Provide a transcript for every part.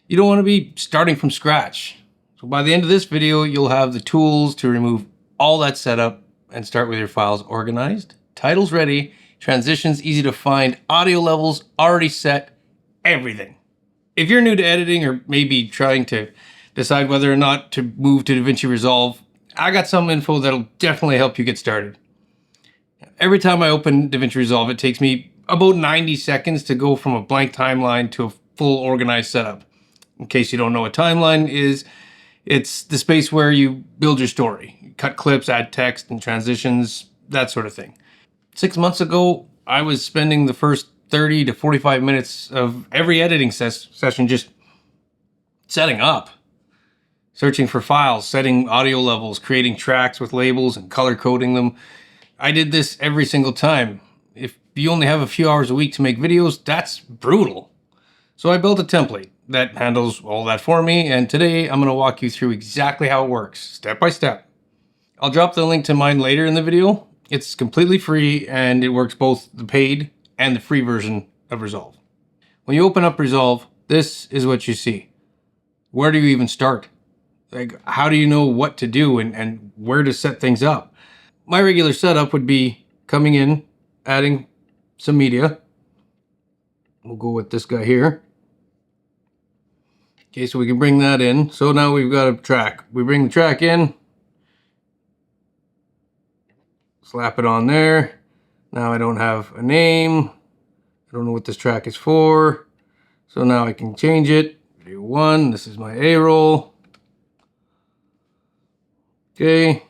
You don't want to be starting from scratch. So by the end of this video, you'll have the tools to remove all that setup and start with your files organized, titles ready, transitions easy to find, audio levels already set, everything. If you're new to editing or maybe trying to decide whether or not to move to DaVinci Resolve, I got some info that'll definitely help you get started. Every time I open DaVinci Resolve, it takes me about 90 seconds to go from a blank timeline to a full organized setup. In case you don't know what timeline is, it's the space where you build your story. You cut clips, add text and transitions, that sort of thing. 6 months ago, I was spending the first 30 to 45 minutes of every editing session just setting up, searching for files, setting audio levels, creating tracks with labels and color coding them. I did this every single time. If you only have a few hours a week to make videos, that's brutal. So I built a template that handles all that for me, and today I'm going to walk you through exactly how it works, step by step. I'll drop the link to mine later in the video. It's completely free, and it works both the paid and the free version of Resolve. When you open up Resolve, this is what you see. Where do you even start? Like, how do you know what to do and where to set things up? My regular setup would be coming in, adding some media. We'll go with this guy here. Okay, so we can bring that in. So now we've got a track. We bring the track in, slap it on there. Now I don't have a name. I don't know what this track is for. So now I can change it. Video 1, this is my A roll. Okay.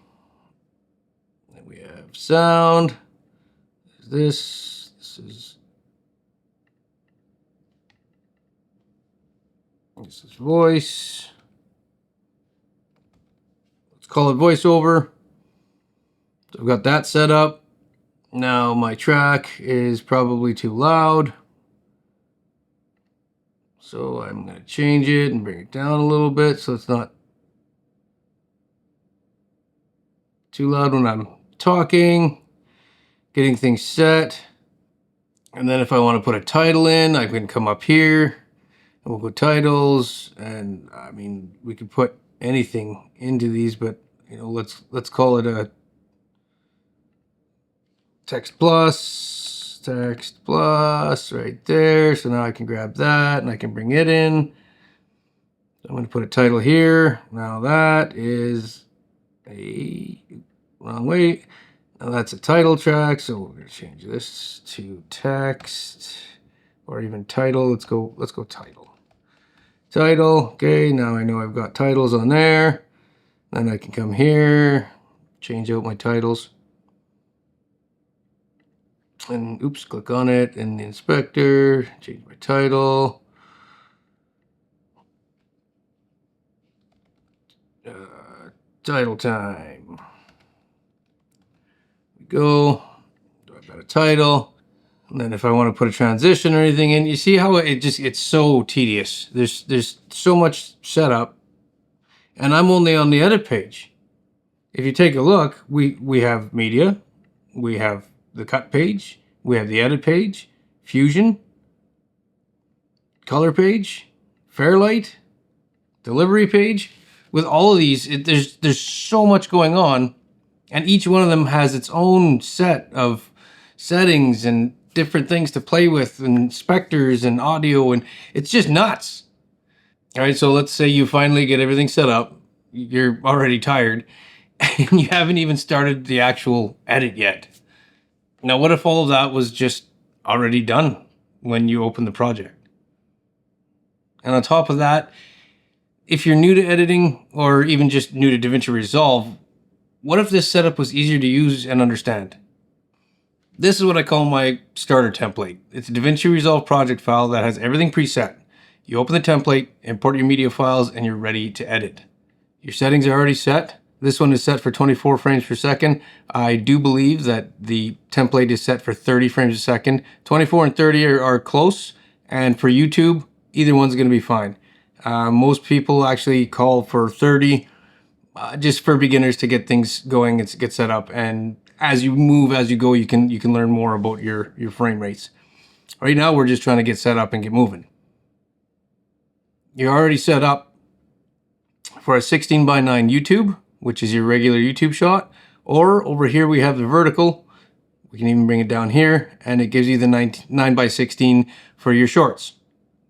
Then we have sound. This is voice. Let's call it voiceover. So I've got that set up. Now my track is probably too loud. So I'm going to change it and bring it down a little bit so it's not too loud when I'm talking. Getting things set. And then if I want to put a title in, I can come up here and we'll go titles. And I mean, we could put anything into these, but you know, let's call it a text plus right there. So now I can grab that and I can bring it in. I'm going to put a title here. Now that is a wrong way. Now that's a title track. So we're going to change this to text or even title. Let's go title. Title. Okay. Now I know I've got titles on there. Then I can come here, change out my titles. And oops, click on it in the inspector, change my title. Title time. We go. I've got a title. And then if I want to put a transition or anything in, you see how it's so tedious. There's so much setup. And I'm only on the edit page. If you take a look, we have media, we have the cut page, we have the edit page, fusion, color page, Fairlight, delivery page. With all of these, there's so much going on, and each one of them has its own set of settings and different things to play with, and inspectors and audio, and it's just nuts. All right, so let's say you finally get everything set up. You're already tired, and you haven't even started the actual edit yet. Now, what if all of that was just already done when you open the project? And on top of that, if you're new to editing or even just new to DaVinci Resolve, what if this setup was easier to use and understand? This is what I call my starter template. It's a DaVinci Resolve project file that has everything preset. You open the template, import your media files, and you're ready to edit. Your settings are already set. This one is set for 24 frames per second. I do believe that the template is set for 30 frames a second. 24 and 30 are close, and for YouTube, either one's going to be fine. Most people actually call for 30 just for beginners to get things going and get set up. And as you move, as you go, you can learn more about your frame rates. Right now, we're just trying to get set up and get moving. You're already set up for a 16:9 YouTube, which is your regular YouTube shot, or over here we have the vertical. We can even bring it down here, and it gives you the 9:16 for your shorts.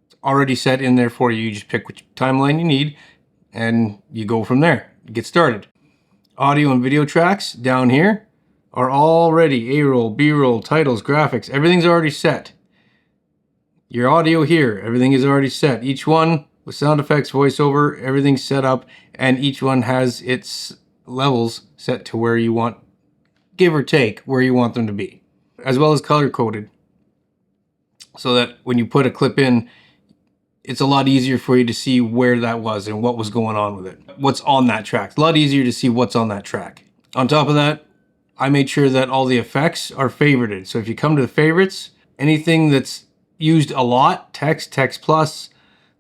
It's already set in there for you. You just pick which timeline you need, and you go from there. You get started. Audio and video tracks down here are already A-roll, B-roll, titles, graphics. Everything's already set. Your audio here, everything is already set. Each one with sound effects, voiceover, everything's set up, and each one has its levels set to where you want, give or take, where you want them to be, as well as color coded, so that when you put a clip in, it's a lot easier for you to see where that was and what was going on with it. What's on that track. It's a lot easier to see what's on that track. On top of that, I made sure that all the effects are favorited. So if you come to the favorites, anything that's used a lot, text plus,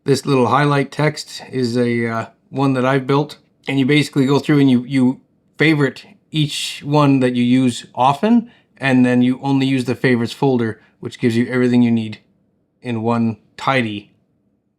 this little highlight text is a one that I've built. And you basically go through and you favorite each one that you use often, and then you only use the favorites folder, which gives you everything you need in one tidy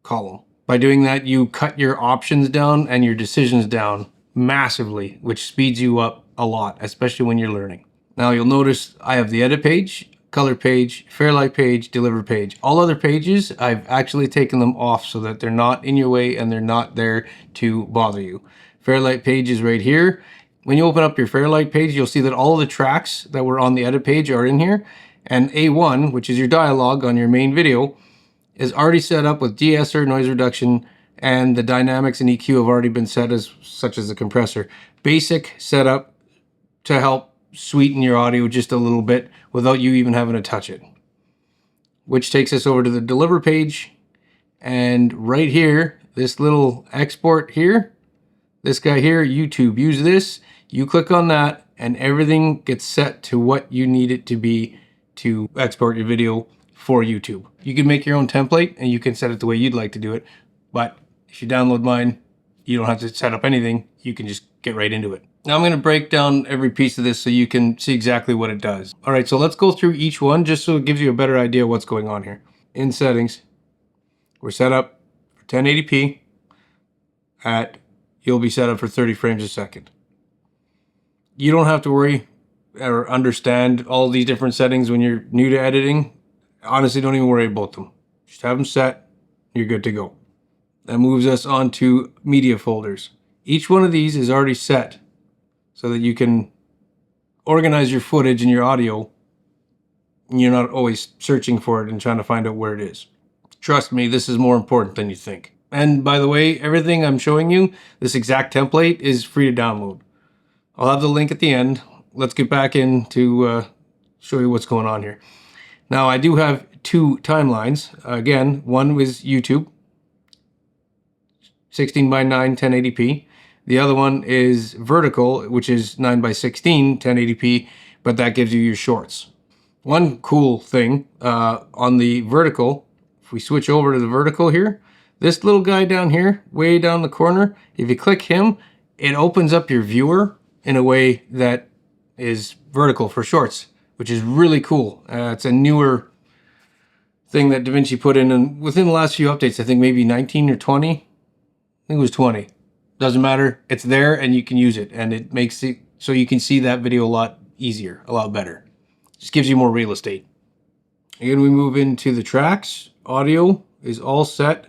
column. By doing that, you cut your options down and your decisions down massively, which speeds you up a lot, especially when you're learning. Now you'll notice I have the edit page, color page, Fairlight page, deliver page. All other pages, I've actually taken them off so that they're not in your way and they're not there to bother you. Fairlight page is right here. When you open up your Fairlight page, you'll see that all of the tracks that were on the edit page are in here. And A1, which is your dialogue on your main video, is already set up with de-esser, noise reduction, and the dynamics and EQ have already been set, as such as the compressor. Basic setup to help sweeten your audio just a little bit without you even having to touch it. Which takes us over to the deliver page. And right here, this little export here, this guy here, YouTube, use this. You click on that and everything gets set to what you need it to be to export your video for YouTube. You can make your own template and you can set it the way you'd like to do it. But if you download mine, you don't have to set up anything. You can just get right into it. Now I'm going to break down every piece of this so you can see exactly what it does. All right, so let's go through each one just so it gives you a better idea of what's going on here. In settings, we're set up for 1080p you'll be set up for 30 frames a second. You don't have to worry or understand all these different settings when you're new to editing. Honestly, don't even worry about them. Just have them set, you're good to go. That moves us on to media folders. Each one of these is already set so that you can organize your footage and your audio, and you're not always searching for it and trying to find out where it is. Trust me, this is more important than you think. And by the way, everything I'm showing you, this exact template is free to download. I'll have the link at the end. Let's get back in to show you what's going on here. Now, I do have two timelines. Again, one was YouTube, 16:9, 1080p. The other one is vertical, which is 9:16, 1080p, but that gives you your shorts. One cool thing on the vertical, if we switch over to the vertical here, this little guy down here, way down the corner, if you click him, it opens up your viewer in a way that is vertical for shorts, which is really cool. It's a newer thing that DaVinci put in, and within the last few updates, I think maybe 19 or 20. I think it was 20. Doesn't matter. It's there and you can use it, and it makes it so you can see that video a lot easier, a lot better. Just gives you more real estate. Again, we move into the tracks. Audio is all set,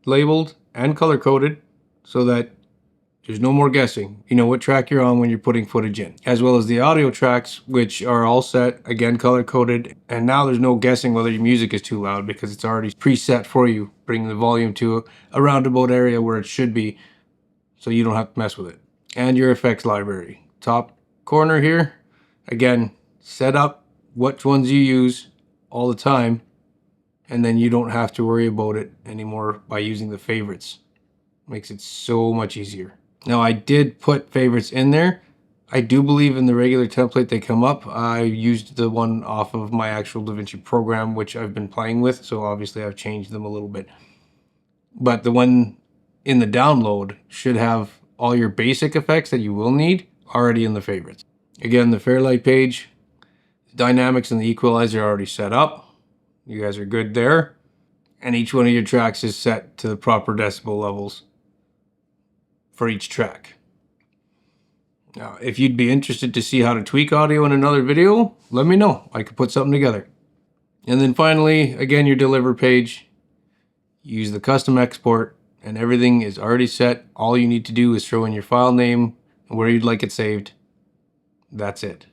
labeled, and color coded so that there's no more guessing. You know what track you're on when you're putting footage in. As well as the audio tracks, which are all set, again, color coded. And now there's no guessing whether your music is too loud because it's already preset for you, bringing the volume to a roundabout area where it should be so you don't have to mess with it. And your effects library. Top corner here, again, set up which ones you use all the time, and then you don't have to worry about it anymore by using the favorites. Makes it so much easier. Now, I did put favorites in there. I do believe in the regular template they come up. I used the one off of my actual DaVinci program, which I've been playing with, so obviously I've changed them a little bit. But the one in the download should have all your basic effects that you will need already in the favorites. Again, the Fairlight page, the dynamics and the equalizer are already set up. You guys are good there. and each one of your tracks is set to the proper decibel levels for each track. Now, if you'd be interested to see how to tweak audio in another video, let me know. I could put something together. And then finally, again, your deliver page. Use the custom export, and everything is already set. All you need to do is throw in your file name and where you'd like it saved. That's it.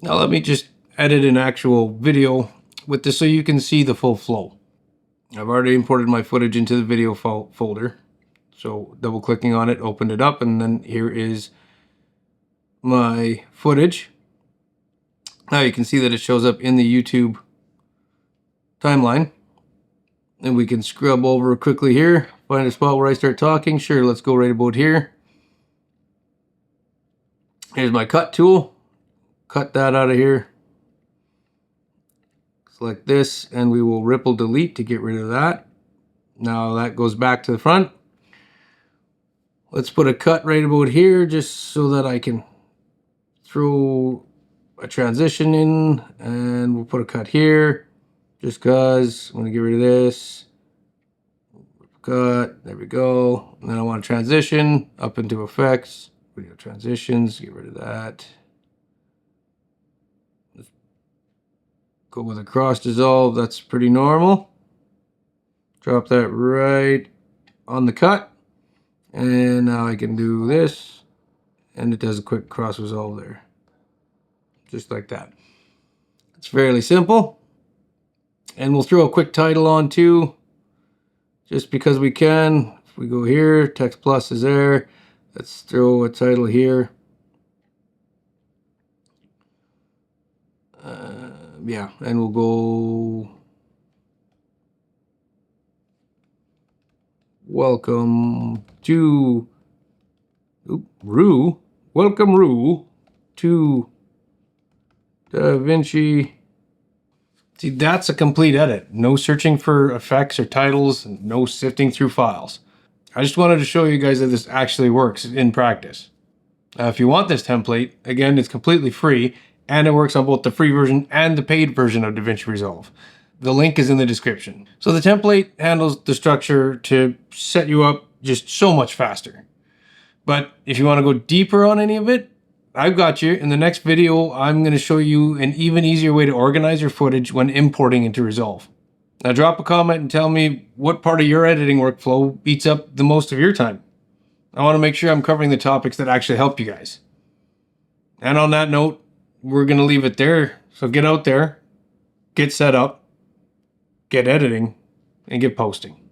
Now let me just edit an actual video with this so you can see the full flow. I've already imported my footage into the video folder. So double clicking on it, opened it up, and then here is my footage. Now you can see that it shows up in the YouTube timeline. And we can scrub over quickly here, find a spot where I start talking. Sure, let's go right about here. Here's my cut tool. Cut that out of here. Select this, and we will ripple delete to get rid of that. Now that goes back to the front. Let's put a cut right about here just so that I can throw a transition in, and we'll put a cut here just because I'm going to get rid of this. Cut, there we go. And then I want to transition up into effects, video transitions, get rid of that. Let's go with a cross dissolve, that's pretty normal. Drop that right on the cut. And now I can do this, and it does a quick cross resolve there. Just like that. It's fairly simple. And we'll throw a quick title on too, just because we can. If we go here, text plus is there. Let's throw a title here. Yeah, and we'll go welcome to Rue. Welcome Rue to DaVinci. See, that's a complete edit. No searching for effects or titles, and no sifting through files. I just wanted to show you guys that this actually works in practice. Now, if you want this template, again, it's completely free, and it works on both the free version and the paid version of DaVinci Resolve. The link is in the description. So the template handles the structure to set you up just so much faster. But if you want to go deeper on any of it, I've got you. In the next video, I'm going to show you an even easier way to organize your footage when importing into Resolve. Now drop a comment and tell me what part of your editing workflow eats up the most of your time. I want to make sure I'm covering the topics that actually help you guys. And on that note, we're going to leave it there. So get out there, get set up, get editing, and get posting.